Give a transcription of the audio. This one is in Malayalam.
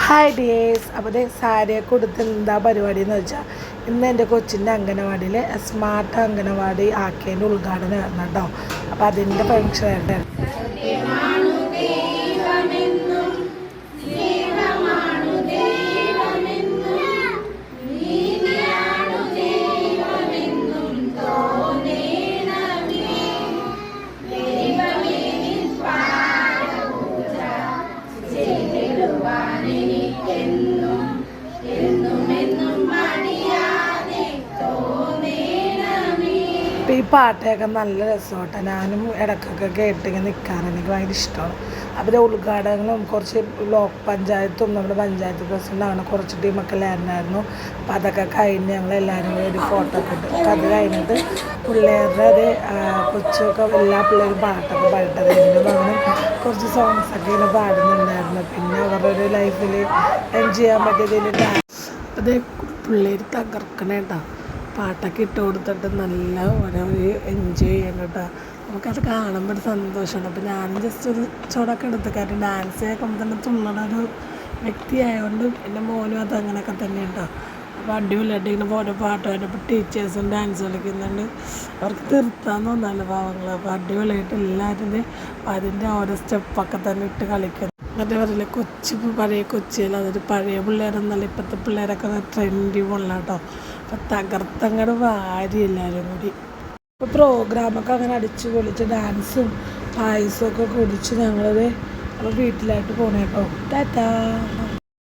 Hi dears. അപ്പോൾ സാരിയൊക്കെ കൊടുത്ത് എന്താ പരിപാടി എന്ന് വെച്ചാൽ ഇന്ന് എൻ്റെ കൊച്ചിൻ്റെ അംഗനവാടിയിൽ സ്മാർട്ട് അംഗനവാടി ആക്കിയതിൻ്റെ ഉദ്ഘാടനം ആയിരുന്നു കേട്ടോ. അപ്പോൾ അതിൻ്റെ ഫംഗ്ഷൻ ആയിട്ടാണ്. അപ്പോൾ ഈ പാട്ടൊക്കെ നല്ല രസമാട്ടോ. ഞാനും ഇടയ്ക്കൊക്കെ കേട്ടിങ്ങനെ നിൽക്കാറ് എനിക്ക് ഭയങ്കര ഇഷ്ടമാണ്. അപ്പോൾ ഉദ്ഘാടനങ്ങളും കുറച്ച് ബ്ലോക്ക് പഞ്ചായത്തും നമ്മുടെ പഞ്ചായത്ത് പ്രസിഡൻ്റ് അങ്ങനെ കുറച്ച് ടീമൊക്കെ എല്ലാവരുന്നായിരുന്നു. അപ്പോൾ അതൊക്കെ കഴിഞ്ഞ് ഞങ്ങളെല്ലാവരും കൂടി ഒരു ഫോട്ടോ ഒക്കെ ഇട്ടു. അപ്പോൾ അത് കഴിഞ്ഞിട്ട് പിള്ളേരുടെ കൊച്ചൊക്കെ എല്ലാ പിള്ളേരും പാട്ടൊക്കെ പാടിട്ടത് എൻ്റെ മകനും കുറച്ച് സോങ്സൊക്കെ ഇങ്ങനെ പാടുന്നുണ്ടായിരുന്നു. പിന്നെ അവരുടെ ഒരു ലൈഫിൽ എൻജോയ് ചെയ്യാൻ പറ്റിയതിൽ അത് പിള്ളേർ തകർക്കണേട്ടോ. പാട്ടൊക്കെ ഇട്ട് കൊടുത്തിട്ട് നല്ല ഓരോ എൻജോയ് ചെയ്യണം കേട്ടോ. നമുക്കത് കാണുമ്പോൾ ഒരു സന്തോഷമാണ്. അപ്പോൾ ഞാനും ജസ്റ്റ് ഒരു ചോടൊക്കെ എടുത്ത് കാരണം ഡാൻസ് കേൾക്കുമ്പോൾ തന്നെ തുള്ളണൊരു വ്യക്തിയായതുകൊണ്ട് എൻ്റെ മോനും അത് അങ്ങനെയൊക്കെ തന്നെ കേട്ടോ. അപ്പോൾ അടിപൊളിയായിട്ട് ഇങ്ങനെ ഓരോ പാട്ടുമായിട്ട് ഇപ്പോൾ ടീച്ചേഴ്സും ഡാൻസ് കളിക്കുന്നുണ്ട്. അവർക്ക് നിർത്താൻ തോന്നാമല്ലോ പാവങ്ങൾ. അപ്പോൾ അടിപൊളിയായിട്ട് എല്ലാവരും അതിൻ്റെ ഓരോ സ്റ്റെപ്പൊക്കെ തന്നെ ഇട്ട് കളിക്കുന്നു. മറ്റേ പറയില്ലേ പഴയ കൊച്ചിയിൽ അതൊരു പഴയ പിള്ളേരൊന്നല്ല, ഇപ്പോഴത്തെ പിള്ളേരൊക്കെ ട്രെൻഡി പോലുള്ള കേട്ടോ. അപ്പം തകർത്തങ്ങട് വാരി എല്ലാവരും കൂടി. ഇപ്പോൾ പ്രോഗ്രാമൊക്കെ അങ്ങനെ അടിച്ച് പൊളിച്ച് ഡാൻസും പായസമൊക്കെ കുടിച്ച് ഞങ്ങളത് അപ്പോൾ വീട്ടിലായിട്ട് പോണേ കേട്ടോ. ടാറ്റാ.